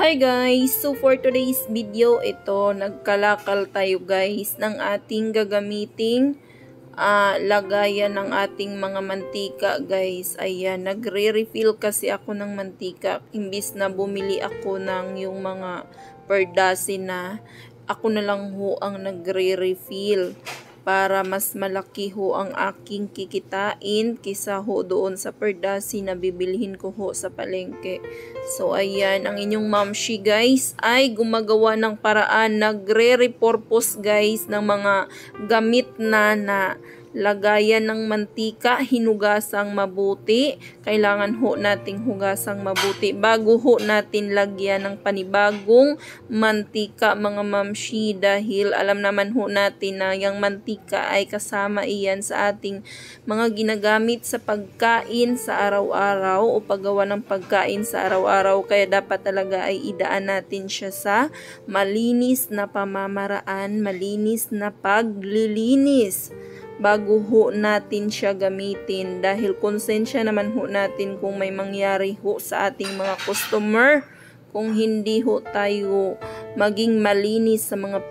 Hi guys! So for today's video, ito, nagkalakal tayo guys ng ating gagamiting lagayan ng ating mga mantika guys. Ayan, nagre-refill kasi ako ng mantika. Imbis na bumili ako ng yung mga per dozen na, ako na lang ho ang nagre-refill. Para mas malaki ho ang aking kikitain kisa ho doon sa per dozen na bibilhin ko ho sa palengke. So ayan, ang inyong mamshi guys ay gumagawa ng paraan, nagre-repurpose guys ng mga gamit na lagayan ng mantika, hinugasang mabuti. Kailangan ho nating hugasang mabuti bago ho natin lagyan ng panibagong mantika mga mamshi, dahil alam naman ho natin na yung mantika ay kasama iyan sa ating mga ginagamit sa pagkain sa araw-araw o paggawa ng pagkain sa araw-araw, kaya dapat talaga ay idaan natin siya sa malinis na pamamaraan, malinis na paglilinis bago ho natin siya gamitin, dahil konsensya naman ho natin kung may mangyari ho sa ating mga customer kung hindi ho tayo maging malinis sa mga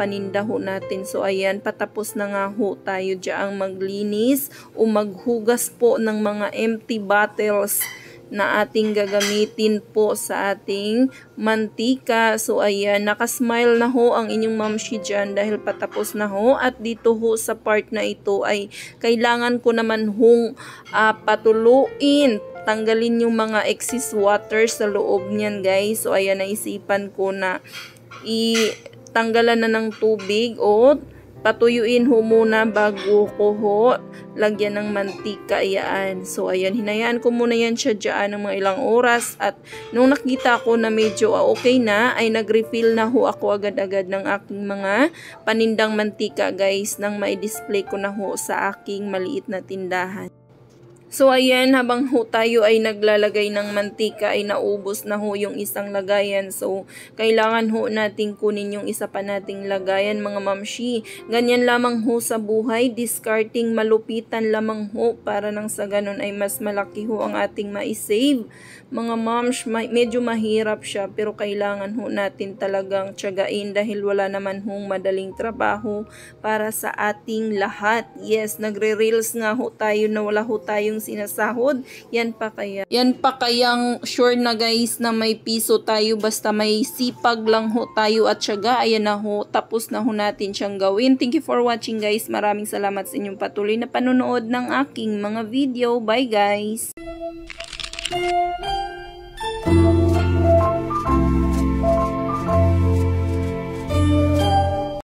paninda ho natin. So ayan, patapos na nga ho tayo diyaang maglinis o maghugas po ng mga empty bottles na ating gagamitin po sa ating mantika. So ayan, nakasmile na ho ang inyong mamshi dyan dahil patapos na ho. At dito ho sa part na ito ay kailangan ko naman hong patuluin, tanggalin yung mga excess water sa loob niyan guys. So ayan, naisipan ko na tanggalan na ng tubig o patuyuin ho muna bago ko ho lagyan ng mantika. Ayan. So ayan, hinayaan ko muna yan siya dyan ng mga ilang oras, at nung nakita ko na medyo okay na, ay nag-refill na ho ako agad-agad ng aking mga panindang mantika guys, nang mai-display ko na ho sa aking maliit na tindahan. So ayan, habang ho tayo ay naglalagay ng mantika ay naubos na ho yung isang lagayan. So kailangan ho nating kunin yung isa pa nating lagayan mga mamshi. Ganyan lamang ho sa buhay, discarding malupitan lamang ho para nang sa ganun ay mas malaki ho ang ating ma-save. Mga moms, medyo mahirap siya pero kailangan ho natin talagang tiyagain dahil wala naman hong madaling trabaho para sa ating lahat. Yes, nagre-reels nga ho tayo na wala ho tayong sinasahod. Yan pa kayang sure na guys na may piso tayo basta may sipag lang ho tayo at tiyaga. Ayan na ho, tapos na ho natin siyang gawin. Thank you for watching guys. Maraming salamat sa inyong patuloy na panonood ng aking mga video. Bye guys!